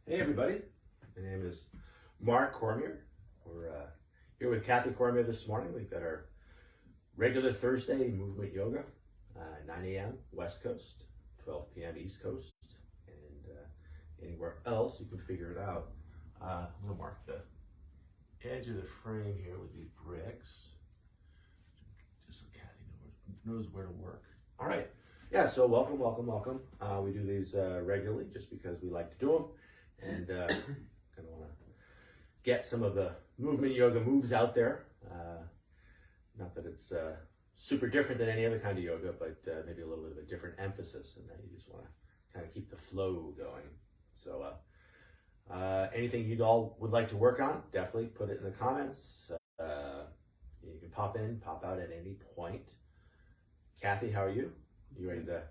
Hey everybody, my name is Mark Cormier. We're here with Kathy Cormier this morning. We've got our regular Thursday movement yoga, 9 a.m. West Coast, 12 p.m. East Coast, and anywhere else you can figure it out. I'm going to mark the edge of the frame here with these bricks, just so Kathy knows where to work. All right, yeah, so welcome. We do these regularly just because we like to do them. And kind of want to get some of the movement yoga moves out there. Not that it's super different than any other kind of yoga, but maybe a little bit of a different emphasis, and then you just want to kind of keep the flow going. So anything you all would like to work on, definitely put it in the comments. You can pop in, pop out at any point. Kathy, how are you? You ready to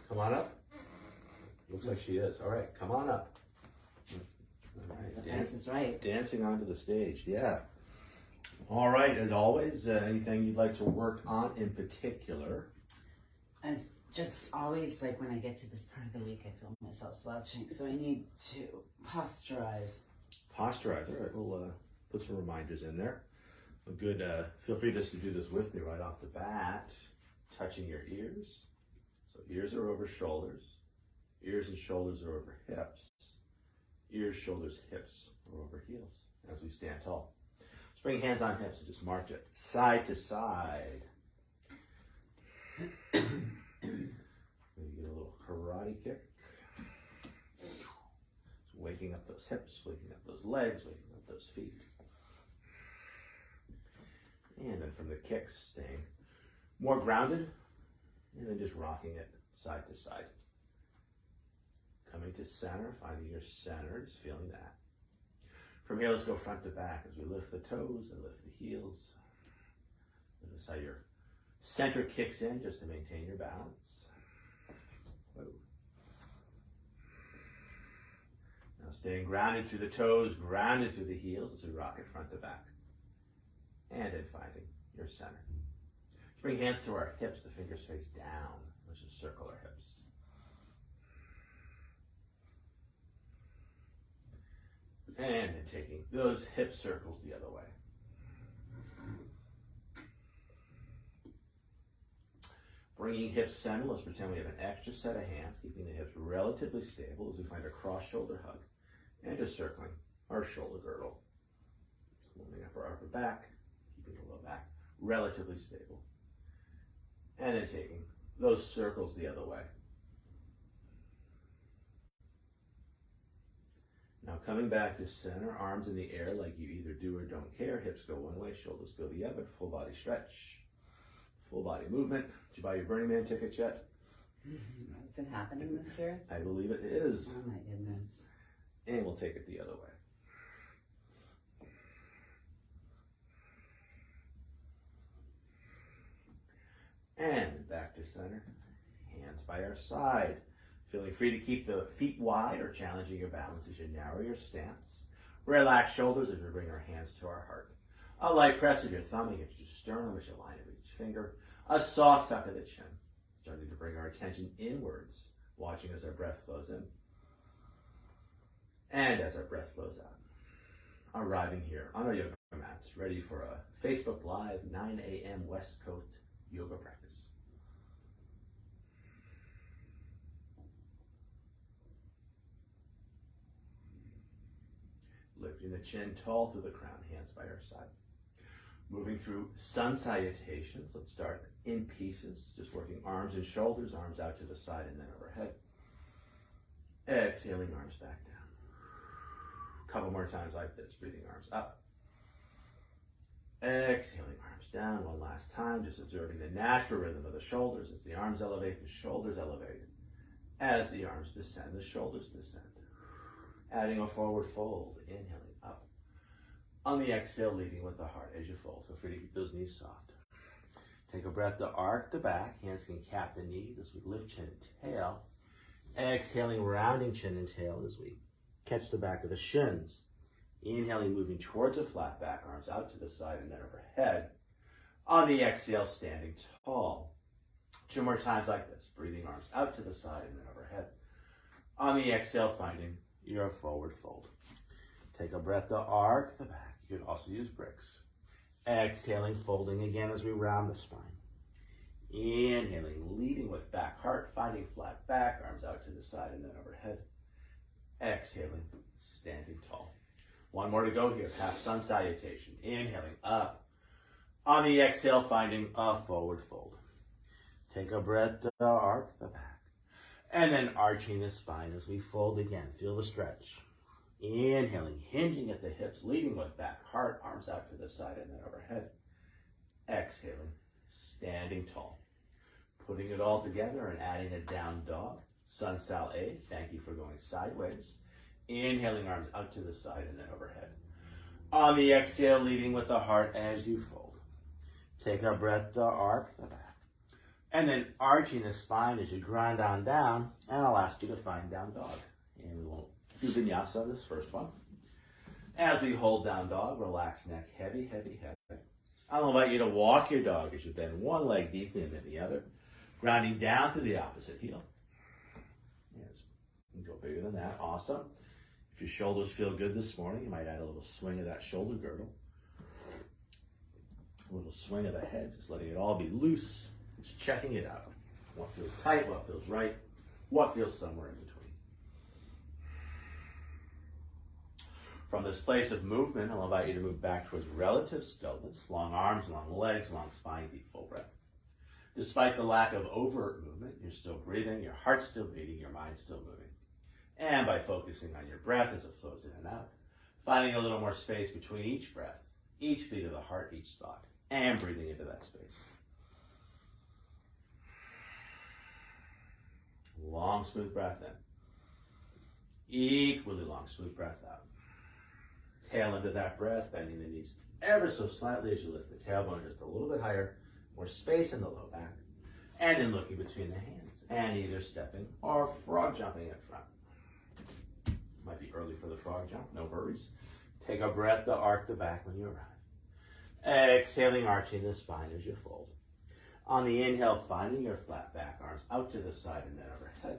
come on up? Looks like she is. All right, come on up. All right, That's right. Dancing onto the stage, yeah. All right, as always, anything you'd like to work on in particular? I'm just always like when I get to this part of the week, I feel myself slouching, so I need to posturize. Posturize. All right, we'll put some reminders in there. Good. Feel free just to do this with me right off the bat. Touching your ears. So ears are over shoulders. Ears and shoulders are over hips. Ears, shoulders, hips are over heels as we stand tall. Just bring hands on hips and just march it side to side. Maybe get a little karate kick. Just waking up those hips, waking up those legs, waking up those feet. And then from the kicks, staying more grounded, and then just rocking it side to side. Coming to center, finding your center, just feeling that. From here, let's go front to back as we lift the toes and lift the heels. Notice how your center kicks in just to maintain your balance. Whoa. Now staying grounded through the toes, grounded through the heels as we rock it front to back. And then finding your center. Let's bring hands to our hips, the fingers face down. Let's just circle our hips. And then taking those hip circles the other way. Bringing hips center, let's pretend we have an extra set of hands, keeping the hips relatively stable as we find a cross-shoulder hug. And just circling our shoulder girdle. Warming up our upper back, keeping the low back relatively stable. And then taking those circles the other way. Now coming back to center, arms in the air like you either do or don't care. Hips go one way, shoulders go the other. Full body stretch, full body movement. Did you buy your Burning Man tickets yet? Is it happening this year? I believe it is. Oh my goodness. And we'll take it the other way. And back to center, hands by our side. Feeling free to keep the feet wide or challenging your balance as you narrow your stance. Relax shoulders as we bring our hands to our heart. A light press of your thumb against your sternum as you line of each finger. A soft tuck of the chin. Starting to bring our attention inwards, watching as our breath flows in. And as our breath flows out. Arriving here on our yoga mats, ready for a Facebook Live 9 a.m. West Coast yoga practice. Lifting the chin tall through the crown, hands by our side. Moving through sun salutations. Let's start in pieces, just working arms and shoulders, arms out to the side and then overhead. Exhaling, arms back down. A couple more times like this, breathing arms up. Exhaling, arms down. One last time, just observing the natural rhythm of the shoulders. As the arms elevate, the shoulders elevate. As the arms descend, the shoulders descend. Adding a forward fold, inhaling up. On the exhale, leading with the heart as you fold. Feel free to keep those knees soft. Take a breath to arc the back. Hands can cap the knees as we lift chin and tail. Exhaling, rounding chin and tail as we catch the back of the shins. Inhaling, moving towards a flat back, arms out to the side and then overhead. On the exhale, standing tall. 2 more times like this. Breathing, arms out to the side and then overhead. On the exhale, finding your forward fold. Take a breath to arc the back. You can also use bricks. Exhaling, folding again as we round the spine. Inhaling, leading with back heart, finding flat back, arms out to the side and then overhead. Exhaling, standing tall. One more to go here, half sun salutation. Inhaling, up. On the exhale, finding a forward fold. Take a breath to arc the back. And then arching the spine as we fold again. Feel the stretch. Inhaling, hinging at the hips, leading with back heart, arms out to the side and then overhead. Exhaling, standing tall. Putting it all together and adding a down dog. Sun Sal A, thank you for going sideways. Inhaling, arms out to the side and then overhead. On the exhale, leading with the heart as you fold. Take a breath to arc the back. And then arching the spine as you grind on down, and I'll ask you to find down dog. And we won't do vinyasa this first one. As we hold down dog, relax neck, heavy, heavy, heavy. I'll invite you to walk your dog as you bend one leg deeply and then the other, grounding down to the opposite heel. Yes, you can go bigger than that. Awesome. If your shoulders feel good this morning, you might add a little swing of that shoulder girdle. A little swing of the head, just letting it all be loose. Just checking it out. What feels tight, what feels right, what feels somewhere in between. From this place of movement, I'll invite you to move back towards relative stillness. Long arms, long legs, long spine, deep full breath. Despite the lack of overt movement, you're still breathing, your heart's still beating, your mind's still moving. And by focusing on your breath as it flows in and out, finding a little more space between each breath, each beat of the heart, each thought, and breathing into that space. Long, smooth breath in. Equally long, smooth breath out. Tail into that breath, bending the knees ever so slightly as you lift the tailbone just a little bit higher, more space in the low back, and then looking between the hands, and either stepping or frog jumping in front. Might be early for the frog jump, no worries. Take a breath to arc the back when you arrive. Exhaling, arching the spine as you fold. On the inhale, finding your flat back, arms out to the side and then overhead.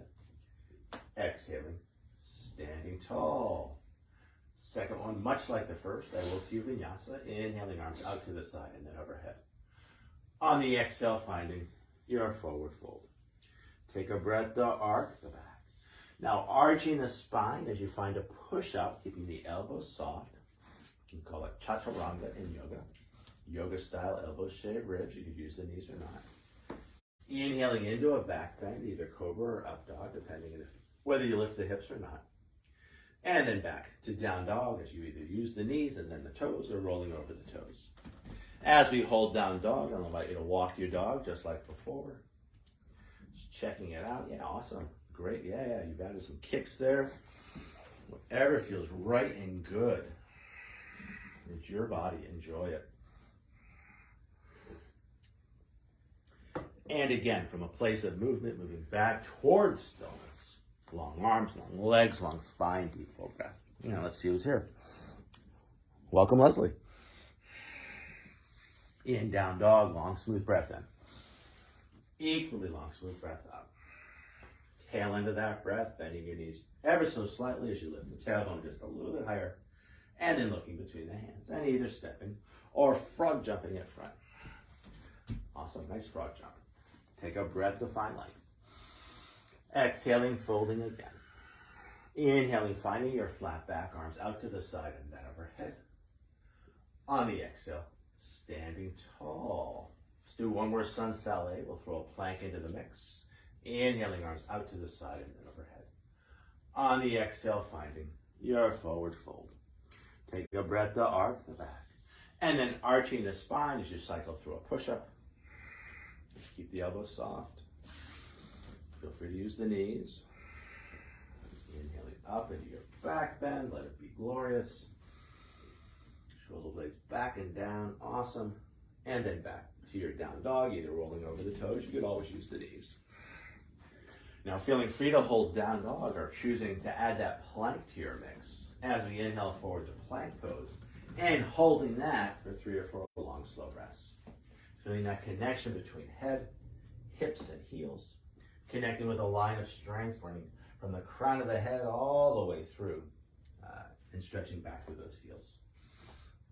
Exhaling, standing tall. Second one, much like the first, I will to vinyasa. Inhaling, arms out to the side and then overhead. On the exhale, finding your forward fold. Take a breath to arc the back. Now arching the spine as you find a push-up, keeping the elbows soft. You can call it chaturanga in yoga. Yoga style elbow shave ribs. You could use the knees or not. Inhaling into a back bend, either cobra or up dog, depending on whether you lift the hips or not. And then back to down dog as you either use the knees and then the toes or rolling over the toes. As we hold down dog, I'll invite you to walk your dog just like before. Just checking it out. Yeah, awesome. Great. Yeah, you've added some kicks there. Whatever feels right and good. It's your body. Enjoy it. And again, from a place of movement, moving back towards stillness. Long arms, long legs, long spine, deep full breath. Now let's see who's here. Welcome, Leslie. In, down dog, long, smooth breath in. Equally long, smooth breath out. Tail into that breath, bending your knees ever so slightly as you lift the tailbone just a little bit higher. And then looking between the hands and either stepping or frog jumping in front. Awesome, nice frog jump. Take a breath to find length. Exhaling, folding again. Inhaling, finding your flat back, arms out to the side and then overhead. On the exhale, standing tall. Let's do one more sun salé. We'll throw a plank into the mix. Inhaling, arms out to the side and then overhead. On the exhale, finding your forward fold. Take a breath to arc the back. And then arching the spine as you cycle through a push-up. Keep the elbows soft. Feel free to use the knees. Inhaling up into your back bend. Let it be glorious. Shoulder blades back and down. Awesome. And then back to your down dog, either rolling over the toes. You could always use the knees. Now feeling free to hold down dog or choosing to add that plank to your mix as we inhale forward to plank pose and holding that for 3 or 4 long slow breaths. Feeling that connection between head, hips, and heels. Connecting with a line of strength from from the crown of the head all the way through and stretching back through those heels.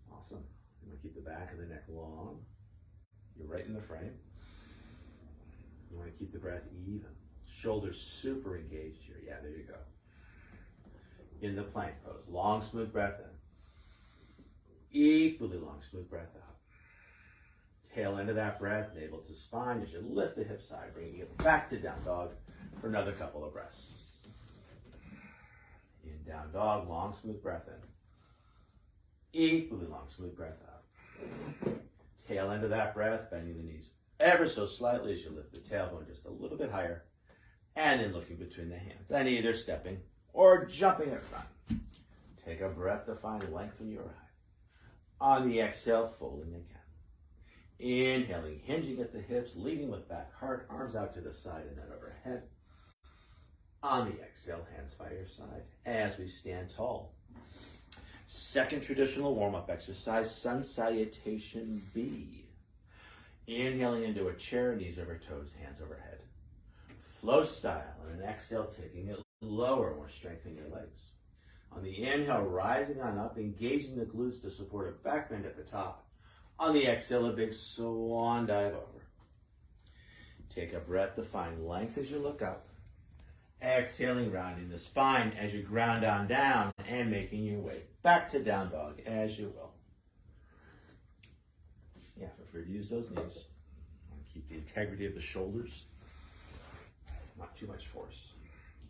Awesome. You want to keep the back of the neck long. You're right in the frame. You want to keep the breath even. Shoulders super engaged here. Yeah, there you go. In the plank pose. Long, smooth breath in. Equally long, smooth breath out. Tail end of that breath, navel to spine as you lift the hip side, bringing it back to down dog for another couple of breaths. In down dog, long, smooth breath in. Equally long, smooth breath out. Tail end of that breath, bending the knees ever so slightly as you lift the tailbone just a little bit higher, and then looking between the hands, and either stepping or jumping in front. Take a breath to find length in your eye. On the exhale, folding again. Inhaling, hinging at the hips, leading with back heart, arms out to the side and then overhead. On the exhale, hands by your side as we stand tall. Second traditional warm-up exercise, Sun Salutation B. Inhaling into a chair, knees over toes, hands overhead. Flow style, and an exhale, taking it lower, more strengthening your legs. On the inhale, rising on up, engaging the glutes to support a back bend at the top. On the exhale, a big swan dive over. Take a breath to find length as you look up. Exhaling, rounding the spine as you ground on down and making your way back to down dog as you will. Yeah, feel free to use those knees. Keep the integrity of the shoulders. Not too much force.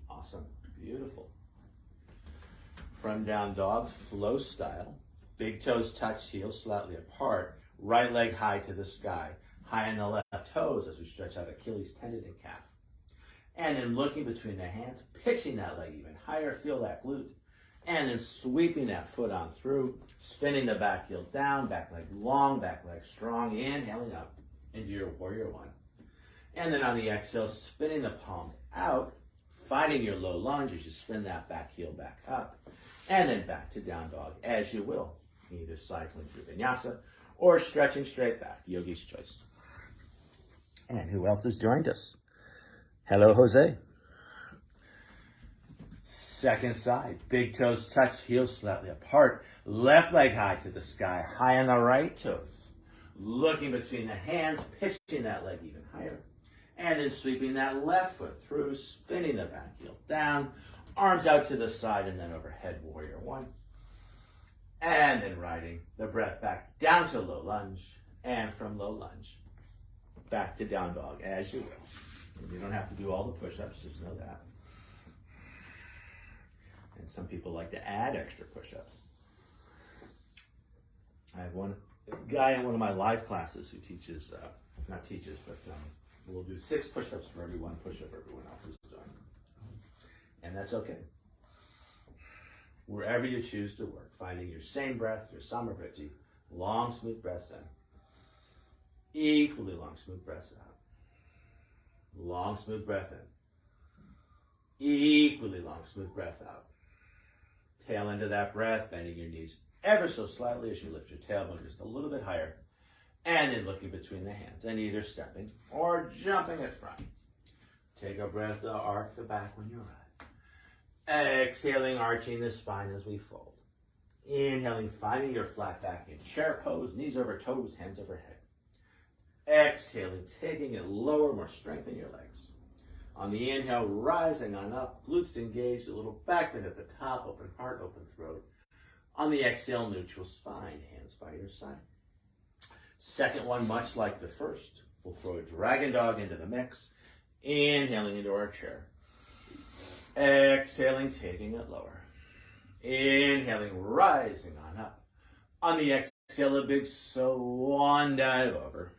Awesome. Beautiful. From down dog, flow style. Big toes touch, heels slightly apart. Right leg high to the sky. High on the left toes as we stretch out Achilles tendon and calf. And then looking between the hands, pitching that leg even higher. Feel that glute. And then sweeping that foot on through. Spinning the back heel down. Back leg long, back leg strong. Inhaling up into your warrior one. And then on the exhale, spinning the palms out. Finding your low lunge as you spin that back heel back up. And then back to down dog as you will. Either cycling through vinyasa or stretching straight back. Yogi's choice. And who else has joined us? Hello, Jose. Second side. Big toes touch, heels slightly apart. Left leg high to the sky. High on the right toes. Looking between the hands, pitching that leg even higher. And then sweeping that left foot through, spinning the back heel down. Arms out to the side and then overhead, warrior one. And then riding the breath back down to low lunge. And from low lunge, back to down dog as you will. And you don't have to do all the push-ups, just know that. And some people like to add extra push-ups. I have one guy in one of my live classes who teaches, not teaches, but we'll do 6 push-ups for every one push-up everyone else is doing. And that's okay. Wherever you choose to work, finding your same breath, your Samavritti, long, smooth breaths in. Equally long, smooth breaths out. Long, smooth breath in. Equally long, smooth breath out. Tail end of that breath, bending your knees ever so slightly as you lift your tailbone just a little bit higher. And then looking between the hands and either stepping or jumping at front. Take a breath to arc the back when you ride. Exhaling, arching the spine as we fold. Inhaling, finding your flat back in chair pose, knees over toes, hands overhead. Exhaling, taking it lower, more strength in your legs. On the inhale, rising on up, glutes engaged, a little back bend at the top, open heart, open throat. On the exhale, neutral spine, hands by your side. Second one, much like the first, we'll throw a dragon dog into the mix. Inhaling into our chair. Exhaling, taking it lower. Inhaling, rising on up. On the exhale, a big swan dive over.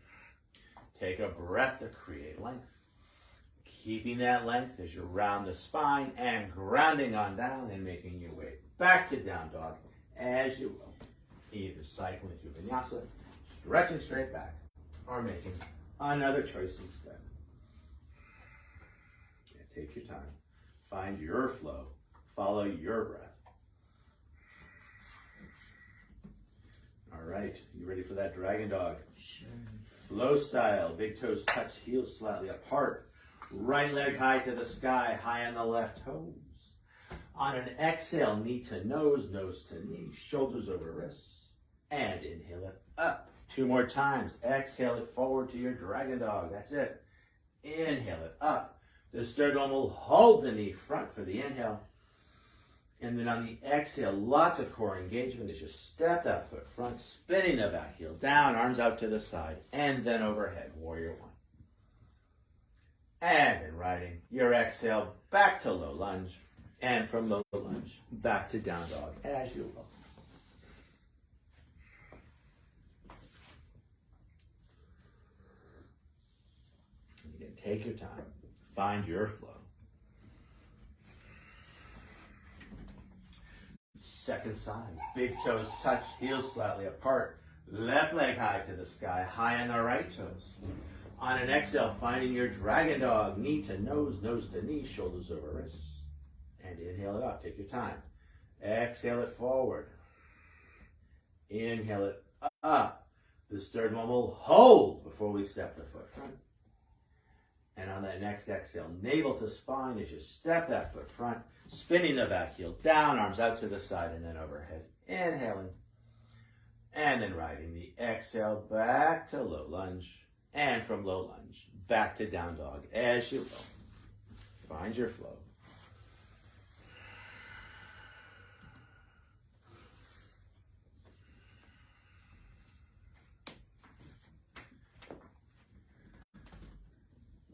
Take a breath to create length. Keeping that length as you round the spine and grounding on down and making your way back to down dog as you will. Either cycling through vinyasa, stretching straight back, or making another choice instead. Yeah, take your time. Find your flow. Follow your breath. All right, you ready for that dragon dog? Sure. Flow style, big toes touch, heels slightly apart. Right leg high to the sky, high on the left toes. On an exhale, knee to nose to knee, shoulders over wrists. And inhale it up. 2 more times. Exhale it forward to your dragon dog. That's it. Inhale it up. The sternum will hold the knee front for the inhale. And then on the exhale, lots of core engagement as you step that foot front, spinning the back heel down, arms out to the side, and then overhead, warrior one. And then riding your exhale back to low lunge, and from low lunge, back to down dog, as you will. Again, take your time, find your flow. Second side, big toes touch, heels slightly apart. Left leg high to the sky, high on the right toes. On an exhale, finding your dragon dog, knee to nose to knee, shoulders over wrists. And inhale it up, take your time. Exhale it forward. Inhale it up. The sternum will hold before we step the foot front. And on that next exhale, navel to spine as you step that foot front, spinning the back heel down, arms out to the side and then overhead. Inhaling. And then riding the exhale back to low lunge. And from low lunge, back to down dog as you will. Find your flow.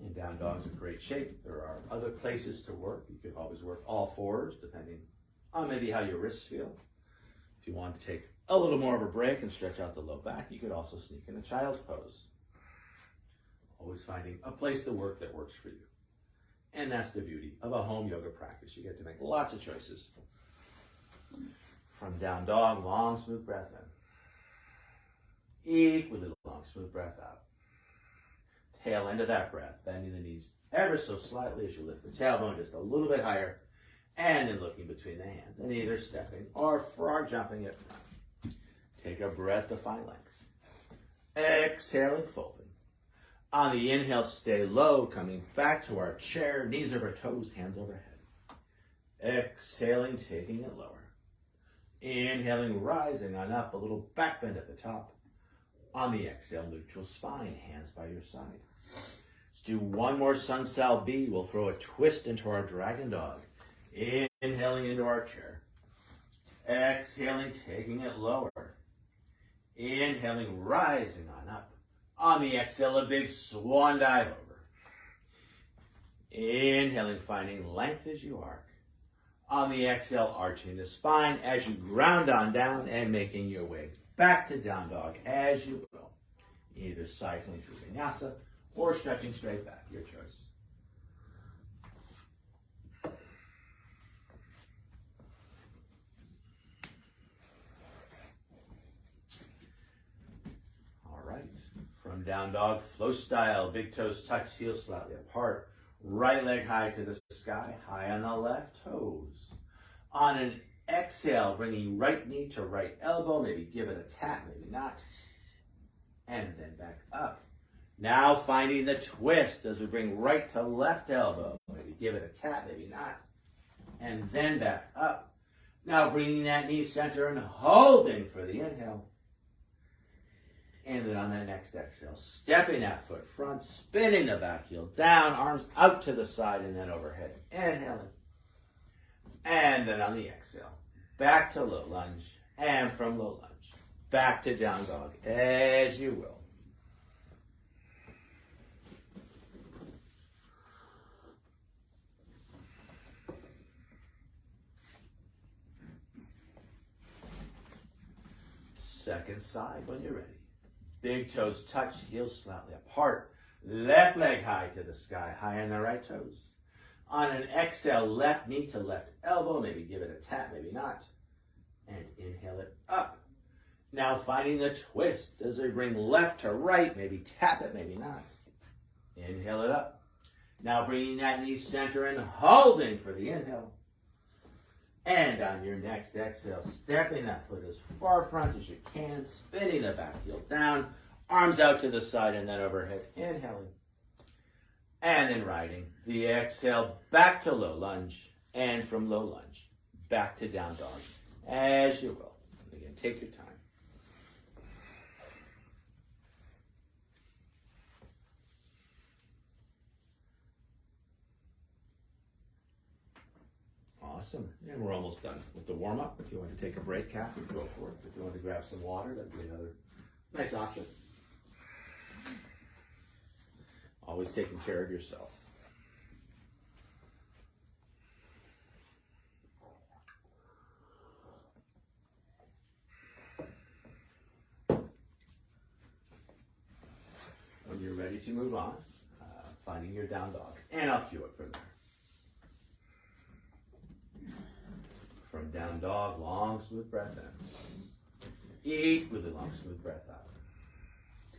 And down dog's in great shape. There are other places to work. You could always work all fours, depending on maybe how your wrists feel. If you want to take a little more of a break and stretch out the low back, you could also sneak in a child's pose. Always finding a place to work that works for you. And that's the beauty of a home yoga practice. You get to make lots of choices. From down dog, long, smooth breath in. Equally long, smooth breath out. Tail end of that breath, bending the knees ever so slightly as you lift the tailbone just a little bit higher. And then looking between the hands and either stepping or frog jumping at front. Take a breath to find length. Exhaling, folding. On the inhale, stay low, coming back to our chair, knees over toes, hands overhead. Exhaling, taking it lower. Inhaling, rising on up, a little back bend at the top. On the exhale, neutral spine, hands by your side. Let's do one more sun sal B. We'll throw a twist into our dragon dog. Inhaling into our chair. Exhaling, taking it lower. Inhaling, rising on up. On the exhale, a big swan dive over. Inhaling, finding length as you arc. On the exhale, arching the spine as you ground on down and making your way back to down dog as you will. Either cycling through vinyasa or stretching straight back, your choice. From down dog, flow style, big toes touch, heels slightly apart. Right leg high to the sky, high on the left toes. On an exhale, bringing right knee to right elbow, maybe give it a tap, maybe not. And then back up. Now finding the twist as we bring right to left elbow, maybe give it a tap, maybe not. And then back up. Now bringing that knee center and holding for the inhale. And then on that next exhale, stepping that foot front, spinning the back heel down, arms out to the side and then overhead. Inhaling. And then on the exhale, back to low lunge. And from low lunge, back to down dog, as you will. Second side when you're ready. Big toes touch, heels slightly apart. Left leg high to the sky, high on the right toes. On an exhale, left knee to left elbow, maybe give it a tap, maybe not. And inhale it up. Now finding the twist as we bring left to right, maybe tap it, maybe not. Inhale it up. Now bringing that knee center and holding for the inhale. And on your next exhale, stepping that foot as far front as you can, spinning the back heel down, arms out to the side and then overhead. Inhaling. And then riding the exhale back to low lunge, and from low lunge back to down dog, as you will. Again, take your time. Awesome. And we're almost done with the warm-up. If you want to take a break, Kathy, go for it. If you want to grab some water, that'd be another nice option. Always taking care of yourself. When you're ready to move on, finding your down dog. And I'll cue it from there. From down dog, long, smooth breath in. Equally long, smooth breath out.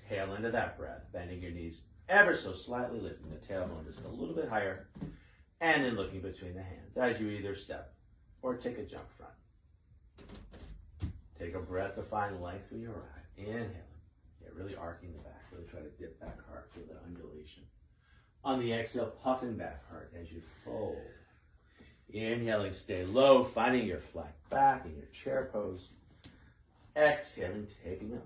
Tail into that breath, bending your knees ever so slightly, lifting the tailbone just a little bit higher, and then looking between the hands as you either step or take a jump front. Take a breath to find length when you arrive. Inhaling. Yeah, really arcing the back. Really try to dip back hard. Feel that undulation. On the exhale, puffing back hard as you fold. Inhaling, stay low, finding your flat back in your chair pose. Exhaling, taking it lower.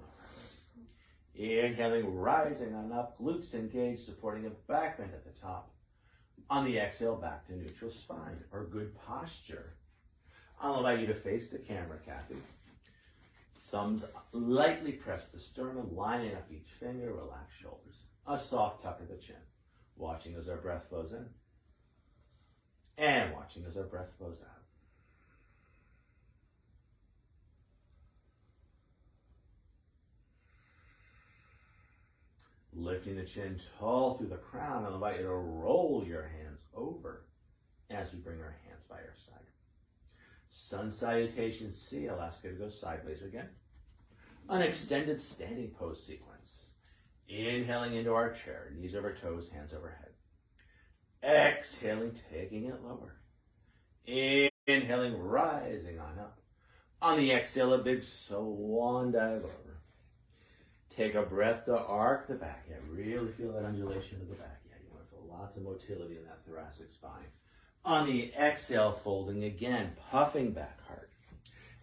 Inhaling, rising on up, glutes engaged, supporting a back bend at the top. On the exhale, back to neutral spine or good posture. I'll invite you to face the camera, Kathy. Thumbs lightly press the sternum, lining up each finger, relax shoulders. A soft tuck at the chin. Watching as our breath flows in. And watching as our breath flows out. Lifting the chin tall through the crown, I'll invite you to roll your hands over as we bring our hands by our side. Sun salutation C, I'll ask you to go sideways again. An extended standing pose sequence. Inhaling into our chair, knees over toes, hands overhead. Exhaling, taking it lower. Inhaling, rising on up. On the exhale, a big swan dive over. Take a breath to arc the back. Yeah, really feel that undulation of the back. Yeah, you want to feel lots of motility in that thoracic spine. On the exhale, folding again, puffing back hard.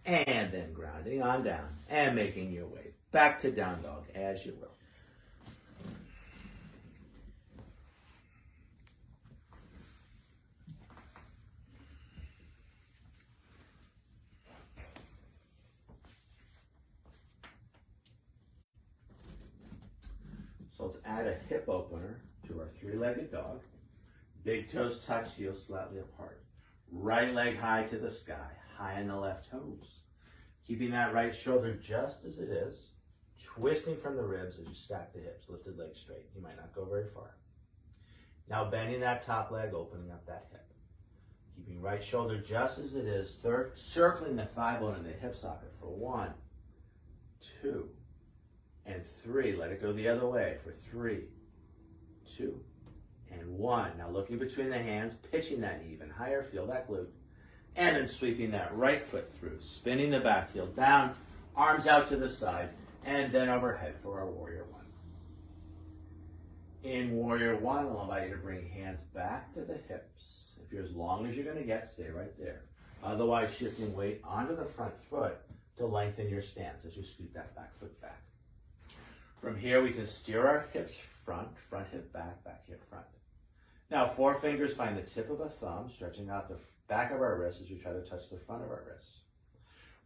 And then grounding on down and making your way back to down dog as you will. So let's add a hip opener to our three-legged dog. Big toes touch, heels slightly apart. Right leg high to the sky, high on the left toes. Keeping that right shoulder just as it is. Twisting from the ribs as you stack the hips, lifted leg straight. You might not go very far. Now bending that top leg, opening up that hip. Keeping right shoulder just as it is. Third, circling the thigh bone in the hip socket for 1, 2, and 3. Let it go the other way for 3, 2, and 1. Now looking between the hands, pitching that even higher, feel that glute. And then sweeping that right foot through, spinning the back heel down, arms out to the side, and then overhead for our Warrior One. In Warrior One, I'll invite you to bring hands back to the hips. If you're as long as you're going to get, stay right there. Otherwise, shifting weight onto the front foot to lengthen your stance as you scoot that back foot back. From here, we can steer our hips front hip back, back hip front. Now, forefingers find the tip of a thumb, stretching out the back of our wrists as we try to touch the front of our wrists.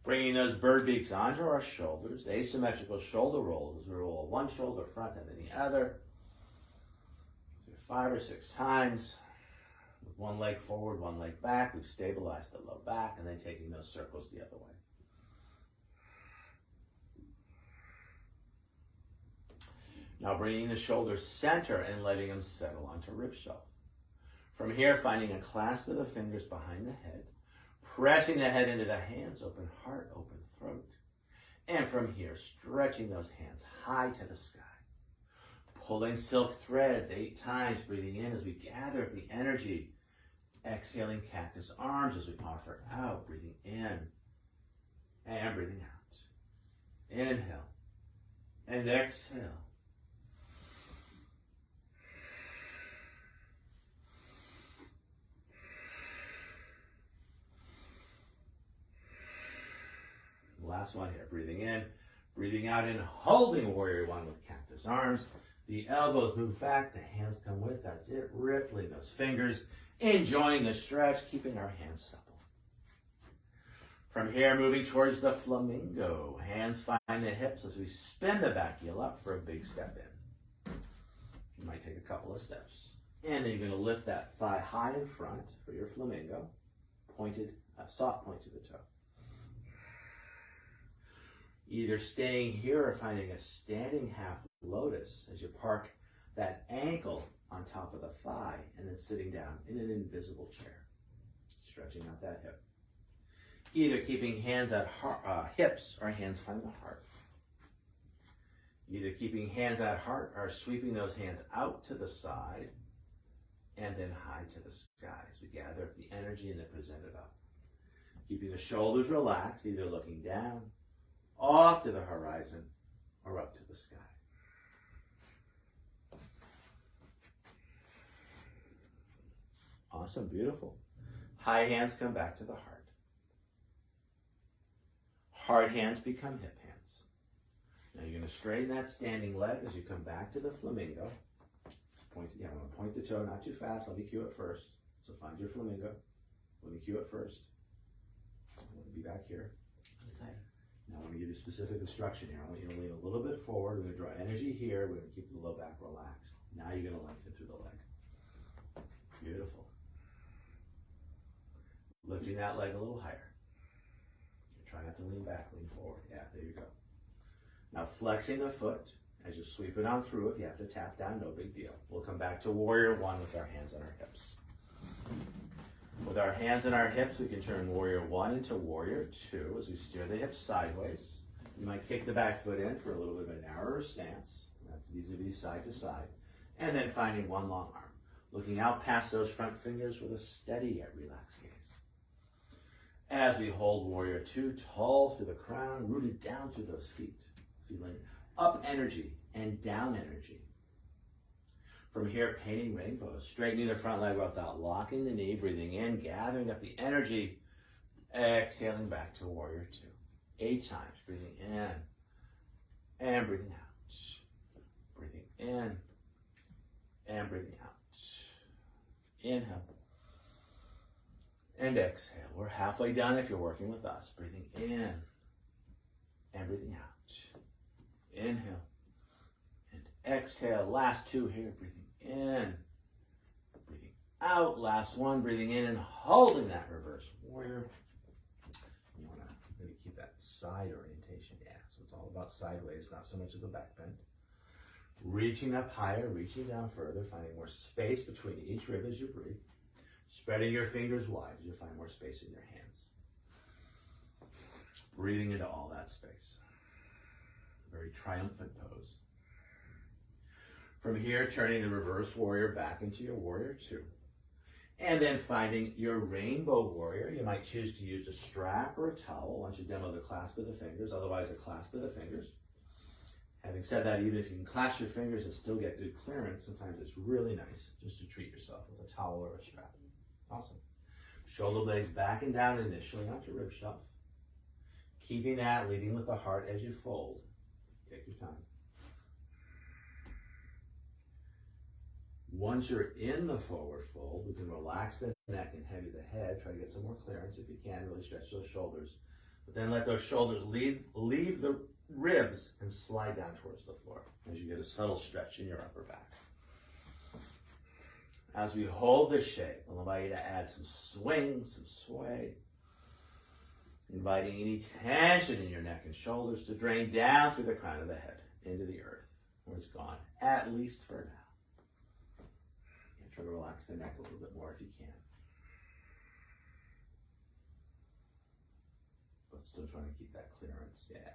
Bringing those bird beaks onto our shoulders, asymmetrical shoulder rolls as we roll one shoulder front and then the other. 5 or 6 times. With one leg forward, one leg back. We've stabilized the low back and then taking those circles the other way. Now bringing the shoulders center and letting them settle onto rib shelf. From here, finding a clasp of the fingers behind the head, pressing the head into the hands, open heart, open throat. And from here, stretching those hands high to the sky. Pulling silk threads 8 times, breathing in as we gather up the energy. Exhaling cactus arms as we offer out, breathing in and breathing out. Inhale and exhale. Last one here. Breathing in, breathing out, and holding warrior one with cactus arms. The elbows move back, the hands come with. That's it. Rippling those fingers, enjoying the stretch, keeping our hands supple. From here, moving towards the flamingo. Hands find the hips as we spin the back heel up for a big step in. You might take a couple of steps. And then you're going to lift that thigh high in front for your flamingo. Pointed, soft point to the toe. Either staying here or finding a standing half lotus as you park that ankle on top of the thigh and then sitting down in an invisible chair. Stretching out that hip. Either keeping hands at hips or hands find the heart. Either keeping hands at heart or sweeping those hands out to the side and then high to the sky as we gather up the energy and then present it up. Keeping the shoulders relaxed, either looking down, off to the horizon, or up to the sky. Awesome, beautiful. High hands come back to the heart. Hard hands become hip hands. Now you're going to straighten that standing leg as you come back to the flamingo. Point, I'm going to point the toe, not too fast. Let me cue it first. So find your flamingo. Let me cue it first. I'm going to be back here. I'm sorry. Now I want to give you specific instruction here. I want you to lean a little bit forward. We're going to draw energy here. We're going to keep the low back relaxed. Now you're going to lengthen through the leg. Beautiful. Lifting that leg a little higher. Try not to lean back, lean forward. Yeah, there you go. Now flexing the foot as you sweep it on through. If you have to tap down, no big deal. We'll come back to warrior one with our hands on our hips. With our hands on our hips, we can turn warrior one into warrior two as we steer the hips sideways. You might kick the back foot in for a little bit of a narrower stance. That's vis-a-vis side to side. And then finding one long arm. Looking out past those front fingers with a steady yet relaxed gaze. As we hold warrior two, tall through the crown, rooted down through those feet. Feeling up energy and down energy. From here, painting rainbows, straightening the front leg without locking the knee, breathing in, gathering up the energy, exhaling back to warrior two. 8 times, breathing in and breathing out. Breathing in and breathing out. Inhale and exhale. We're halfway done if you're working with us. Breathing in and breathing out. Inhale and exhale. Last 2 here. Breathing in, breathing out. Last 1. Breathing in and holding that reverse warrior. You want to maybe keep that side orientation. Yeah, so it's all about sideways, not so much of the back bend. Reaching up higher, reaching down further, finding more space between each rib as you breathe. Spreading your fingers wide as you find more space in your hands. Breathing into all that space. Very triumphant pose. From here, turning the reverse warrior back into your warrior two. And then finding your rainbow warrior. You might choose to use a strap or a towel once you've done the clasp of the fingers, otherwise a clasp of the fingers. Having said that, even if you can clasp your fingers and still get good clearance, sometimes it's really nice just to treat yourself with a towel or a strap. Awesome. Shoulder blades back and down initially onto rib shelf. Keeping that, leading with the heart as you fold. Take your time. Once you're in the forward fold, we can relax the neck and heavy the head. Try to get some more clearance if you can. Really stretch those shoulders. But then let those shoulders leave the ribs and slide down towards the floor as you get a subtle stretch in your upper back. As we hold this shape, I'll invite you to add some swing, some sway. Inviting any tension in your neck and shoulders to drain down through the crown of the head into the earth, where it's gone, at least for now. And try to relax the neck a little bit more if you can. But still trying to keep that clearance, yeah.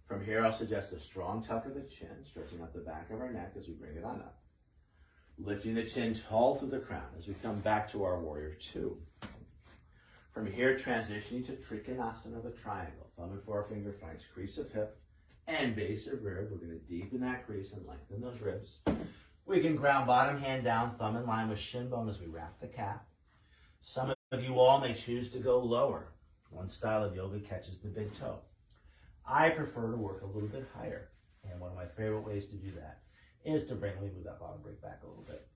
From here, I'll suggest a strong tuck of the chin, stretching up the back of our neck as we bring it on up. Lifting the chin tall through the crown as we come back to our warrior two. From here, transitioning to Trikonasana, the triangle. Thumb and forefinger finds crease of hip and base of rib. We're going to deepen that crease and lengthen those ribs. We can ground bottom hand down, thumb in line with shin bone as we wrap the calf. Some of you all may choose to go lower. One style of yoga catches the big toe. I prefer to work a little bit higher. And one of my favorite ways to do that is to bring, let me move that bottom brick back a little bit,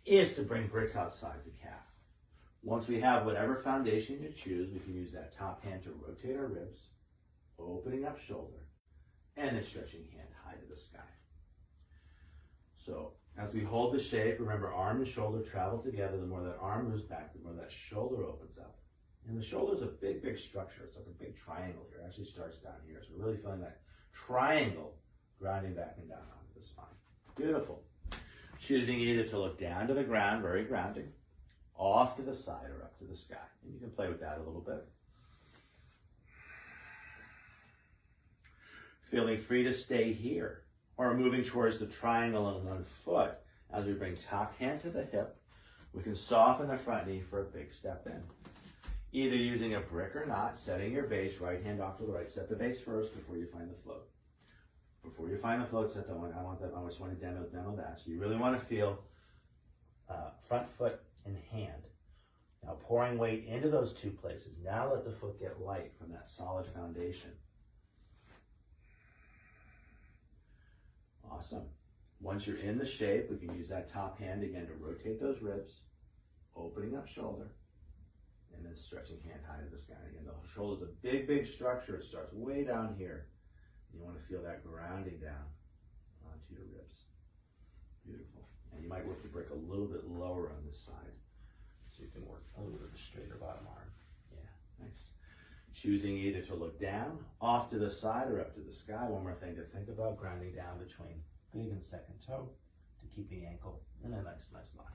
is to bring bricks outside the calf. Once we have whatever foundation you choose, we can use that top hand to rotate our ribs, opening up shoulder, and then stretching hand high to the sky. So as we hold the shape, remember arm and shoulder travel together. The more that arm moves back, the more that shoulder opens up. And the shoulder is a big, big structure. It's like a big triangle here. It actually starts down here. So we're really feeling that triangle grounding back and down onto the spine. Beautiful. Choosing either to look down to the ground, very grounding, off to the side or up to the sky. And you can play with that a little bit. Feeling free to stay here or moving towards the triangle on one foot. As we bring top hand to the hip, we can soften the front knee for a big step in. Either using a brick or not, setting your base, right hand off to the right. Set the base first before you find the float. Before you find the float, set that one. I just want to demo that. So you really want to feel front foot and hand. Now pouring weight into those two places. Now let the foot get light from that solid foundation. Awesome. Once you're in the shape, we can use that top hand again to rotate those ribs, opening up shoulder, and then stretching hand high to the sky. Again, the shoulder's a big, big structure. It starts way down here. You want to feel that grounding down onto your ribs. Beautiful. And you might work the brick a little bit lower on this side so you can work a little bit of a straighter bottom arm. Yeah, nice. Choosing either to look down, off to the side, or up to the sky. One more thing to think about, grounding down between big and second toe to keep the ankle in a nice line.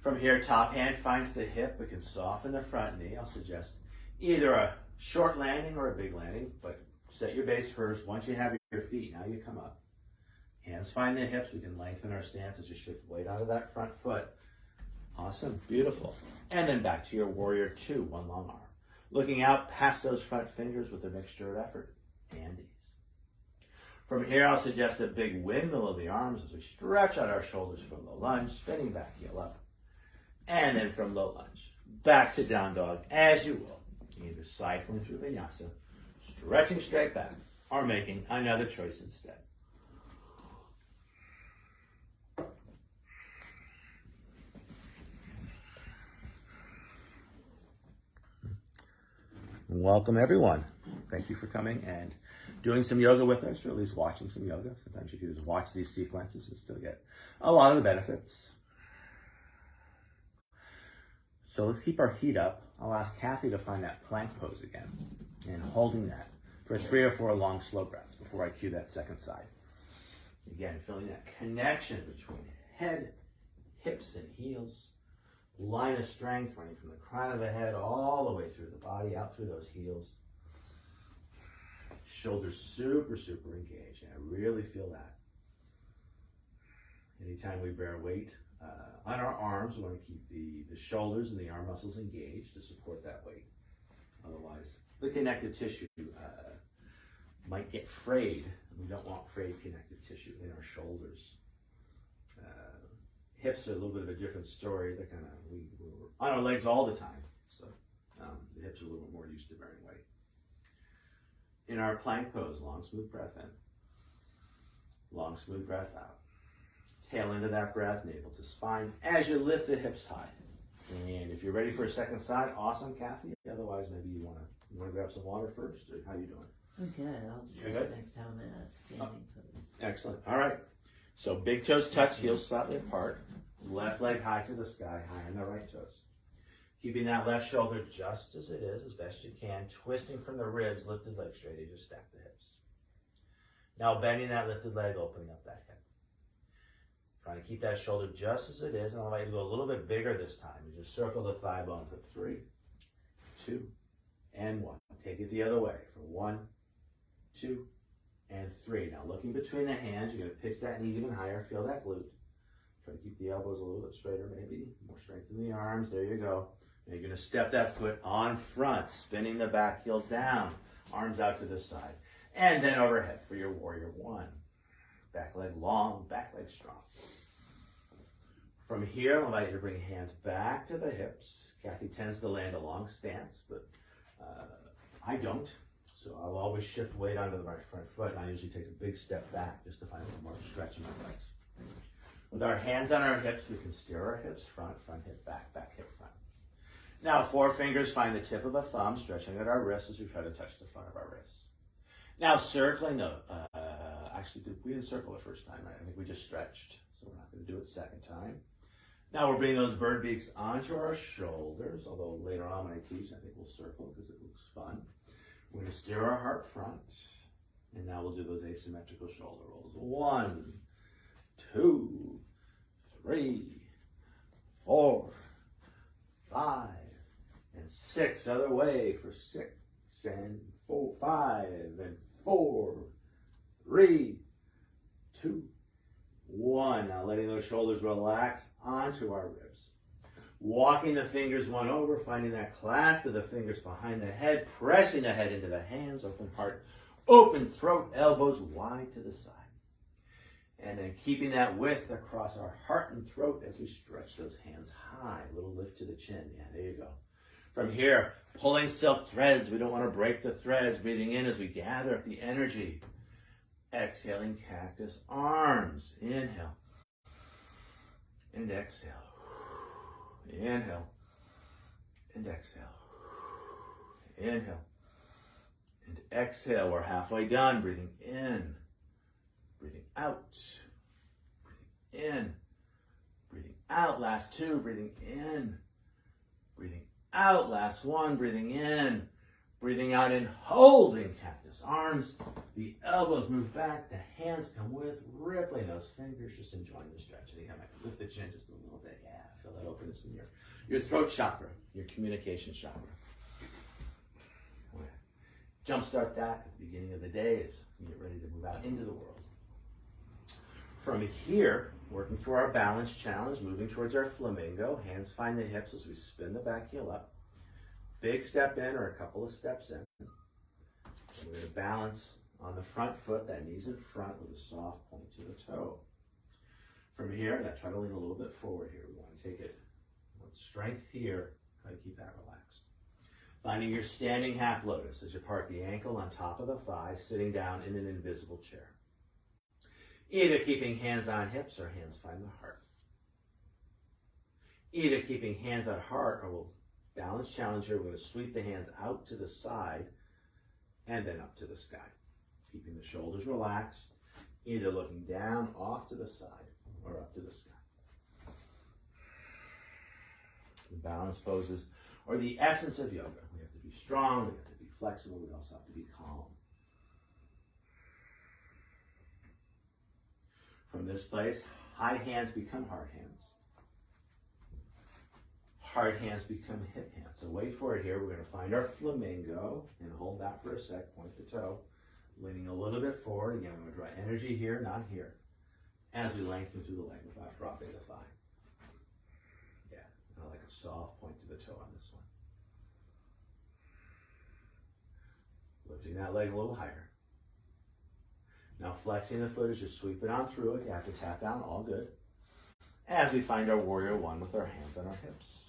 From here, top hand finds the hip. We can soften the front knee. I'll suggest either a short landing or a big landing, but set your base first. Once you have your feet, now you come up. Hands find the hips. We can lengthen our stance as you shift weight out of that front foot. Awesome, beautiful. And then back to your warrior two, one long arm. Looking out past those front fingers with a mixture of effort and ease. From here, I'll suggest a big windmill of the arms as we stretch out our shoulders for low lunge, spinning back heel up. And then from low lunge, back to down dog as you will. Either cycling through vinyasa, stretching straight back, or making another choice instead. Welcome everyone. Thank you for coming and doing some yoga with us, or at least watching some yoga. Sometimes you can just watch these sequences and still get a lot of the benefits. So let's keep our heat up. I'll ask Kathy to find that plank pose again and holding that for 3 or 4 long slow breaths before I cue that second side. Again, feeling that connection between head, hips, and heels. Line of strength running from the crown of the head all the way through the body, out through those heels. Shoulders super, super engaged. And I really feel that. Anytime we bear weight on our arms, we want to keep the shoulders and the arm muscles engaged to support that weight. Otherwise, the connective tissue might get frayed. We don't want frayed connective tissue in our shoulders. Hips are a little bit of a different story. They're kind of, we're on our legs all the time. So the hips are a little bit more used to bearing weight. In our plank pose, long, smooth breath in. Long, smooth breath out. Tail into that breath, navel to spine, as you lift the hips high. And if you're ready for a second side, awesome, Kathy. Otherwise, maybe you want to grab some water first, or how you doing? I'm good. I'll just You're take good? the next time in a standing pose. Excellent. All right. So big toes touch, heels slightly apart. Left leg high to the sky, high on the right toes. Keeping that left shoulder just as it is, as best you can. Twisting from the ribs, lifted leg straight as you stack the hips. Now bending that lifted leg, opening up that hip. Trying to keep that shoulder just as it is, and I'll invite you to go a little bit bigger this time. You just circle the thigh bone for 3, 2, and 1. Take it the other way for 1, 2, and 3. Now looking between the hands, you're going to pitch that knee even higher. Feel that glute. Try to keep the elbows a little bit straighter, maybe. More strength in the arms. There you go. And you're going to step that foot on front, spinning the back heel down. Arms out to the side. And then overhead for your warrior one. Back leg long, back leg strong. From here, I'll invite you to bring hands back to the hips. Kathy tends to land a long stance, but I don't, so I'll always shift weight onto my front foot, and I usually take a big step back just to find a little more stretch in my legs. With our hands on our hips, we can steer our hips front, front hip back, back hip front. Now, 4 fingers find the tip of a thumb, stretching at our wrist as we try to touch the front of our wrist. Now, circling the, actually, we didn't circle the first time, right? I think we just stretched, so we're not going to do it second time. Now we're bringing those bird beaks onto our shoulders, although later on when I teach, I think we'll circle because it looks fun. We're going to steer our heart front, and now we'll do those asymmetrical shoulder rolls. 1, 2, 3, 4, 5, and 6. Other way for 6 and 4, 5 and 4, 3, 2, 1. Now letting those shoulders relax onto our ribs. Walking the fingers one over, finding that clasp of the fingers behind the head, pressing the head into the hands, open heart, open throat, elbows wide to the side. And then keeping that width across our heart and throat as we stretch those hands high. A little lift to the chin. Yeah, there you go. From here, pulling silk threads. We don't want to break the threads. Breathing in as we gather up the energy. Exhaling cactus arms. Inhale. And exhale. Inhale. And exhale. Inhale. And exhale. We're halfway done. Breathing in. Breathing out. Breathing in. Breathing out. Last 2. Breathing in. Breathing out. Last 1. Breathing in. Breathing out and holding cactus arms. The elbows move back. The hands come with. Rippling those fingers. Just enjoying the stretch. And again, I can lift the chin just a little bit. Yeah, feel that openness in your throat chakra, your communication chakra. Jumpstart that at the beginning of the day as you get ready to move out into the world. From here, working through our balance challenge, moving towards our flamingo. Hands find the hips as we spin the back heel up. Big step in or a couple of steps in. And we're going to balance on the front foot, that knees in front with a soft point to the toe. From here, try to lean a little bit forward here. We want to take it with strength here. Try to keep that relaxed. Finding your standing half lotus as you park the ankle on top of the thigh, sitting down in an invisible chair. Either keeping hands on hips or hands find the heart. Either keeping hands on heart or we'll balance challenge here. We're going to sweep the hands out to the side and then up to the sky. Keeping the shoulders relaxed, either looking down off to the side or up to the sky. The balance poses are the essence of yoga. We have to be strong, we have to be flexible, we also have to be calm. From this place, high hands become hard hands. Hard hands become hip hands. So wait for it here. We're going to find our flamingo and hold that for a sec. Point the toe. Leaning a little bit forward. Again, I'm going to draw energy here, not here. As we lengthen through the leg without dropping the thigh. Yeah, I like a soft point to the toe on this one. Lifting that leg a little higher. Now flexing the foot as you sweep it on through it. You have to tap down, all good. As we find our warrior one with our hands on our hips.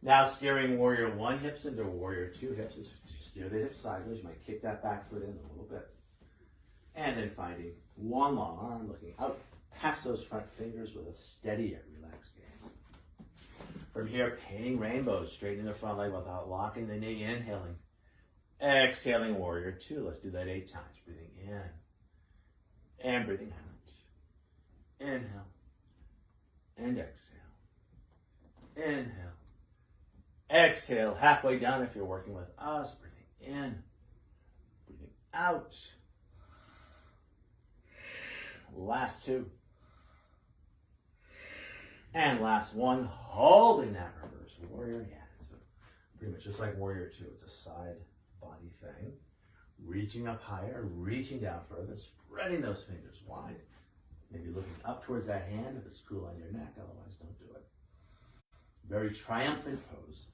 Now steering warrior one hips into warrior two hips. As you steer the hips sideways, you might kick that back foot in a little bit. And then finding one long arm, looking out past those front fingers with a steady yet relaxed gaze. From here, painting rainbows, straightening the front leg without locking the knee, inhaling. Exhaling warrior two. Let's do that 8 times. Breathing in. And breathing out. Inhale. And exhale. Inhale. Exhale. Halfway down if you're working with us. Breathing in. Breathing out. Last 2. And last 1. Holding that reverse warrior. Yeah. So pretty much just like warrior 2. It's a side body thing. Reaching up higher. Reaching down further. Spreading those fingers wide. Maybe looking up towards that hand if it's cool on your neck, otherwise don't do it. Very triumphant pose.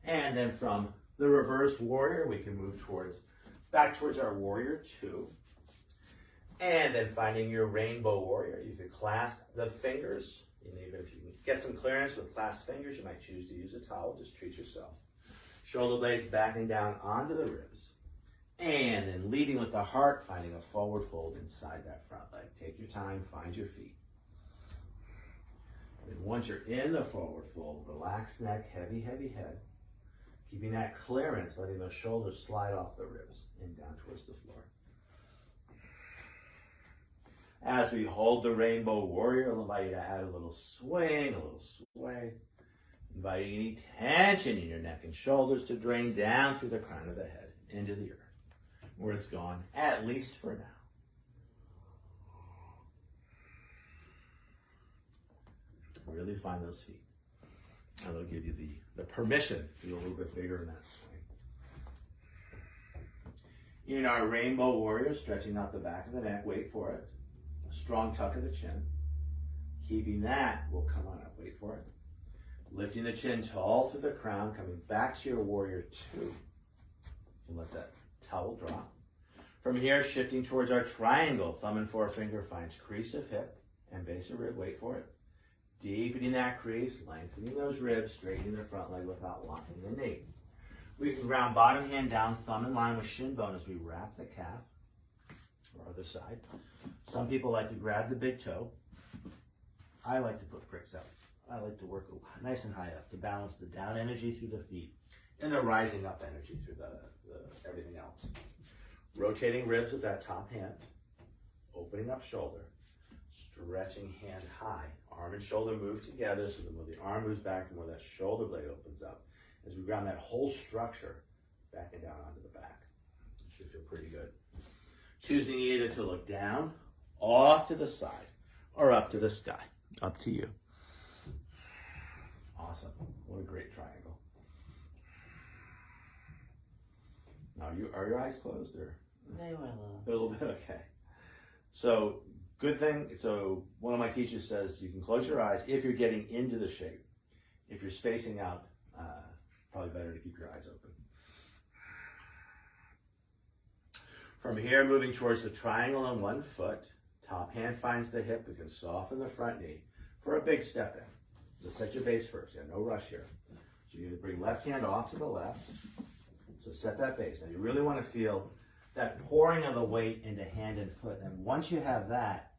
And then from the reverse warrior, we can move back towards our warrior 2. And then finding your rainbow warrior, you could clasp the fingers. And even if you can get some clearance with clasped fingers, you might choose to use a towel, just treat yourself. Shoulder blades backing down onto the ribs. And then leading with the heart, finding a forward fold inside that front leg. Take your time, find your feet. And once you're in the forward fold, relax neck, heavy, heavy head. Keeping that clearance, letting those shoulders slide off the ribs and down towards the floor. As we hold the rainbow warrior, I'll invite you to add a little swing, a little sway. Inviting any tension in your neck and shoulders to drain down through the crown of the head into the earth, where it's gone, at least for now. Really find those feet. And they'll give you the permission to go a little bit bigger in that swing. In our rainbow warrior, stretching out the back of the neck, wait for it. A strong tuck of the chin. Keeping that, we'll come on up, wait for it. Lifting the chin tall through the crown, coming back to your warrior two. And let that towel drop. From here, shifting towards our triangle, thumb and forefinger finds crease of hip and base of rib, wait for it. Deepening that crease, lengthening those ribs, straightening the front leg without locking the knee. We can ground bottom hand down, thumb in line with shin bone as we wrap the calf, or other side. Some people like to grab the big toe. I like to put pricks out. I like to work nice and high up to balance the down energy through the feet and the rising up energy through the everything else. Rotating ribs with that top hand, opening up shoulder, stretching hand high. Arm and shoulder move together, so the more the arm moves back, the more that shoulder blade opens up. As we ground that whole structure back and down onto the back. It should feel pretty good. Choosing either to look down, off to the side, or up to the sky. Up to you. Awesome. What a great triangle. Now, are your eyes closed, or? They were A little bit, okay. So, good thing, so one of my teachers says you can close your eyes if you're getting into the shape. If you're spacing out, probably better to keep your eyes open. From here, moving towards the triangle on one foot, top hand finds the hip. We can soften the front knee for a big step in. So set your base first, yeah, no rush here. So you're gonna bring left hand off to the left. So set that base. Now you really wanna feel that pouring of the weight into hand and foot. And once you have that,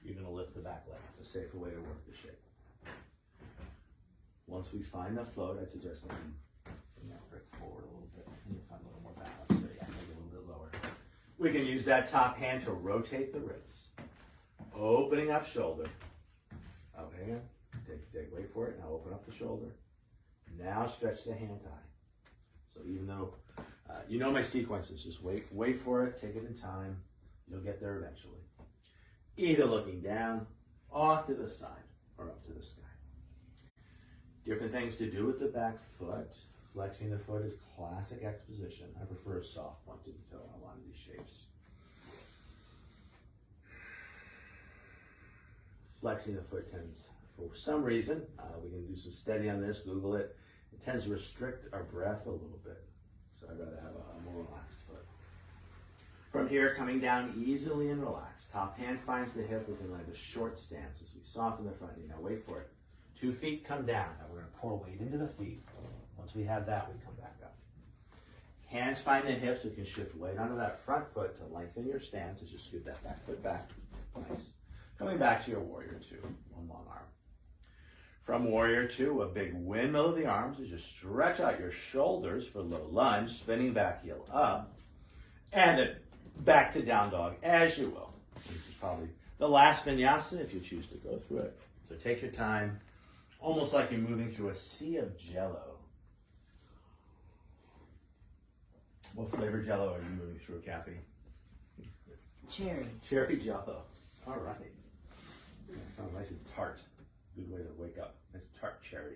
you're gonna lift the back leg. It's a safer way to work the shape. Once we find the float, I'd suggest maybe bring that brick forward a little bit and you'll find a little more balance. There, yeah, maybe a little bit lower. We can use that top hand to rotate the ribs. Opening up shoulder. Oh, hang on. Take, wait for it. Now open up the shoulder. Now stretch the hand high. So even though, you know my sequences, just wait for it, take it in time. You'll get there eventually. Either looking down, off to the side, or up to the sky. Different things to do with the back foot. Flexing the foot is classic X position. I prefer a soft pointed toe in a lot of these shapes. Flexing the foot tends, for some reason, we can do some study on this, Google it. It tends to restrict our breath a little bit. So I'd rather have a more relaxed foot. From here, coming down easily and relaxed. Top hand finds the hip. We can land a short stance as we soften the front knee. Now wait for it. 2 feet come down. Now we're going to pour weight into the feet. Once we have that, we come back up. Hands find the hips. We can shift weight onto that front foot to lengthen your stance as you scoot that back foot back. Nice. Coming back to your warrior two, one long arm. From warrior two, a big windmill of the arms as you stretch out your shoulders for low lunge, spinning back heel up, and then back to down dog as you will. This is probably the last vinyasa if you choose to go through it. So take your time, almost like you're moving through a sea of jello. What flavor jello are you moving through, Kathy? cherry. Cherry jello. All right. That sounds nice and tart. Good way to wake up. Nice tart cherry.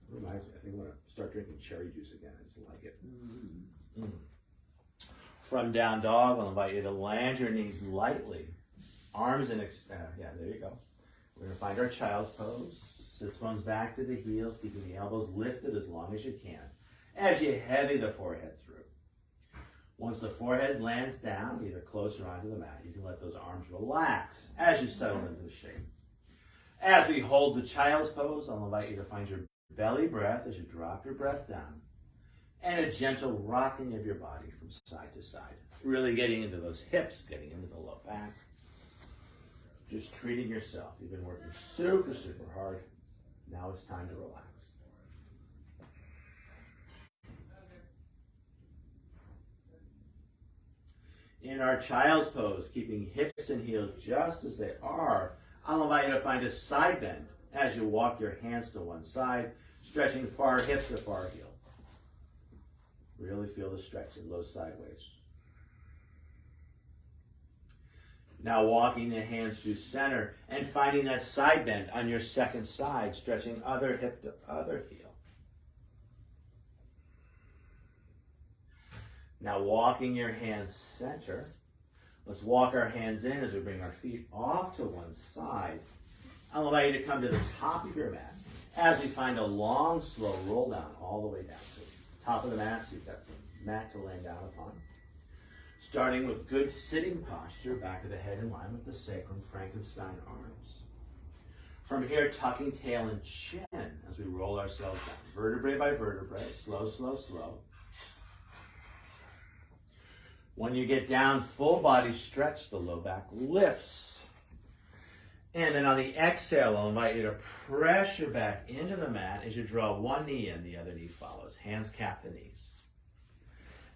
Reminds me, I think I'm going to start drinking cherry juice again. I just like it. From down dog, I'll invite you to land your knees lightly. Arms in, yeah, there you go. We're going to find our child's pose. Sits bones back to the heels, keeping the elbows lifted as long as you can. As you heavy the forehead through. Once the forehead lands down, either closer onto the mat, you can let those arms relax as you settle into the shape. As we hold the child's pose, I'll invite you to find your belly breath as you drop your breath down, and a gentle rocking of your body from side to side. Really getting into those hips, getting into the low back. Just treating yourself. You've been working super, super hard. Now it's time to relax. In our child's pose, keeping hips and heels just as they are, I'll invite you to find a side bend as you walk your hands to one side, stretching far hip to far heel. Really feel the stretch in low sideways. Now walking the hands through center and finding that side bend on your second side, stretching other hip to other heel. Now walking your hands center. Let's walk our hands in as we bring our feet off to one side. I'll allow you to come to the top of your mat as we find a long, slow roll down all the way down to the top of the mat, so you've got some mat to lay down upon. Starting with good sitting posture, back of the head in line with the sacrum, Frankenstein arms. From here, tucking tail and chin as we roll ourselves down, vertebrae by vertebrae, slow, slow, slow. When you get down, full body stretch, the low back lifts. And then on the exhale, I'll invite you to press your back into the mat as you draw one knee in, the other knee follows. Hands cap the knees.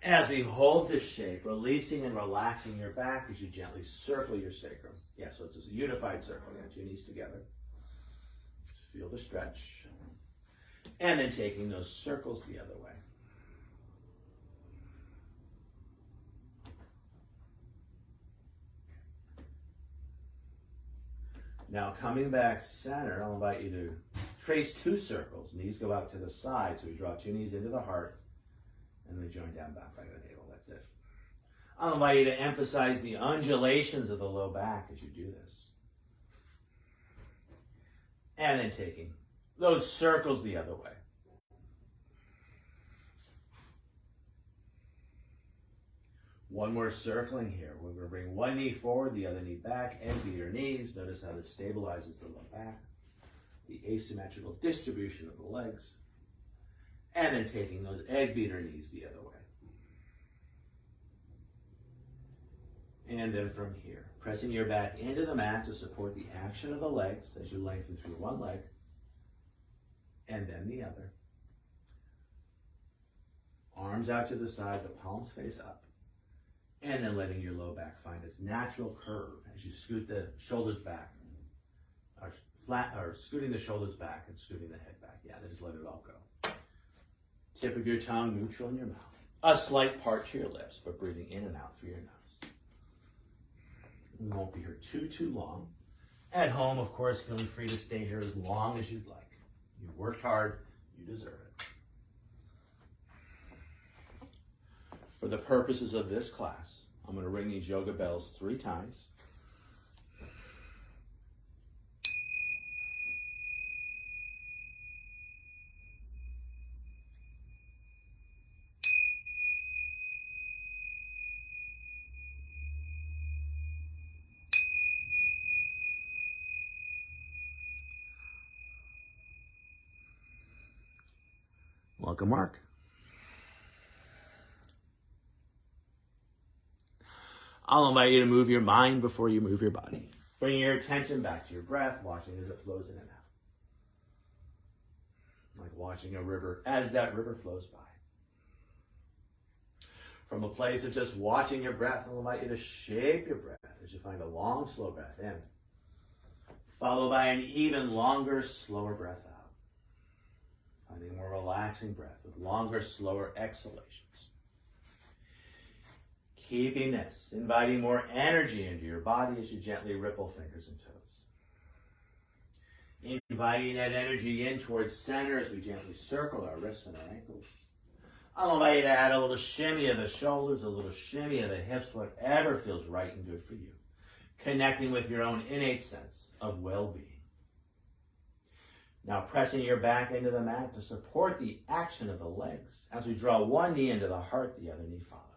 As we hold this shape, releasing and relaxing your back as you gently circle your sacrum. Yeah, so it's a unified circle. You got your knees together. Just feel the stretch. And then taking those circles the other way. Now coming back center, I'll invite you to trace two circles. Knees go out to the side, so we draw two knees into the heart, and then join down back by the navel. That's it. I'll invite you to emphasize the undulations of the low back as you do this. And then taking those circles the other way. One more circling here. We're going to bring one knee forward, the other knee back, and beat your knees. Notice how this stabilizes the low back. The asymmetrical distribution of the legs. And then taking those egg beater knees the other way. And then from here, pressing your back into the mat to support the action of the legs as you lengthen through one leg and then the other. Arms out to the side, the palms face up. And then letting your low back find its natural curve as you scoot the shoulders back, or scooting the shoulders back and scooting the head back. Yeah, then just let it all go. Tip of your tongue neutral in your mouth. A slight part to your lips, but breathing in and out through your nose. We won't be here too long. At home, of course, feeling free to stay here as long as you'd like. You've worked hard, you deserve it. For the purposes of this class, I'm going to ring these yoga bells 3 times. Welcome, Mark. I'll invite you to move your mind before you move your body. Bring your attention back to your breath, watching as it flows in and out. Like watching a river as that river flows by. From a place of just watching your breath, I'll invite you to shape your breath as you find a long, slow breath in, followed by an even longer, slower breath out. Finding a more relaxing breath with longer, slower exhalations. Keeping this, inviting more energy into your body as you gently ripple fingers and toes. Inviting that energy in towards center as we gently circle our wrists and our ankles. I'll invite you to add a little shimmy of the shoulders, a little shimmy of the hips, whatever feels right and good for you. Connecting with your own innate sense of well-being. Now pressing your back into the mat to support the action of the legs. As we draw one knee into the heart, the other knee follows.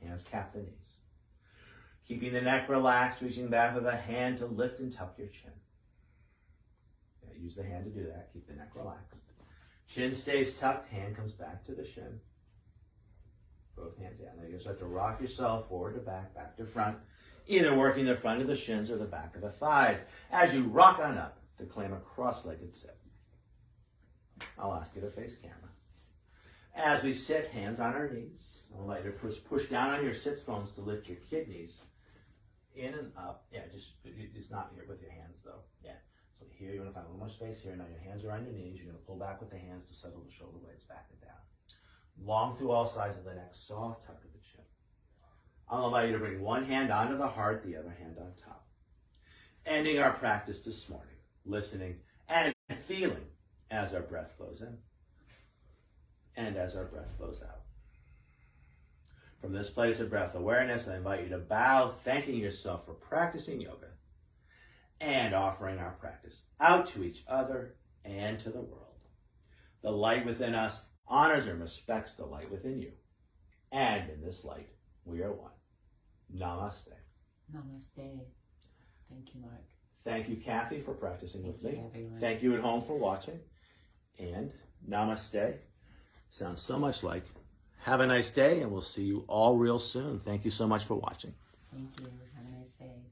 Hands cap the knees. Keeping the neck relaxed, reaching back with a hand to lift and tuck your chin. Yeah, use the hand to do that. Keep the neck relaxed. Chin stays tucked, hand comes back to the shin. Both hands down. Now you start to rock yourself forward to back to front, either working the front of the shins or the back of the thighs. As you rock on up to claim a cross-legged sit. I'll ask you to face camera. As we sit, hands on our knees. I'll let you push down on your sits bones to lift your kidneys in and up. Yeah, it's not here with your hands though. Yeah. So here, you want to find a little more space here. Now your hands are on your knees. You're going to pull back with the hands to settle the shoulder blades back and down. Long through all sides of the neck, soft tuck of the chin. I'll allow you to bring one hand onto the heart, the other hand on top. Ending our practice this morning, listening and feeling as our breath flows in and as our breath flows out. From this place of breath awareness, I invite you to bow, thanking yourself for practicing yoga and offering our practice out to each other and to the world. The light within us honors and respects the light within you. And in this light, we are one. Namaste. Namaste. Thank you, Mark. Thank you, Kathy, for practicing with me. Everyone. Thank you at home for watching. And namaste. Sounds so much like have a nice day, and we'll see you all real soon. Thank you so much for watching. Thank you. Have a nice day.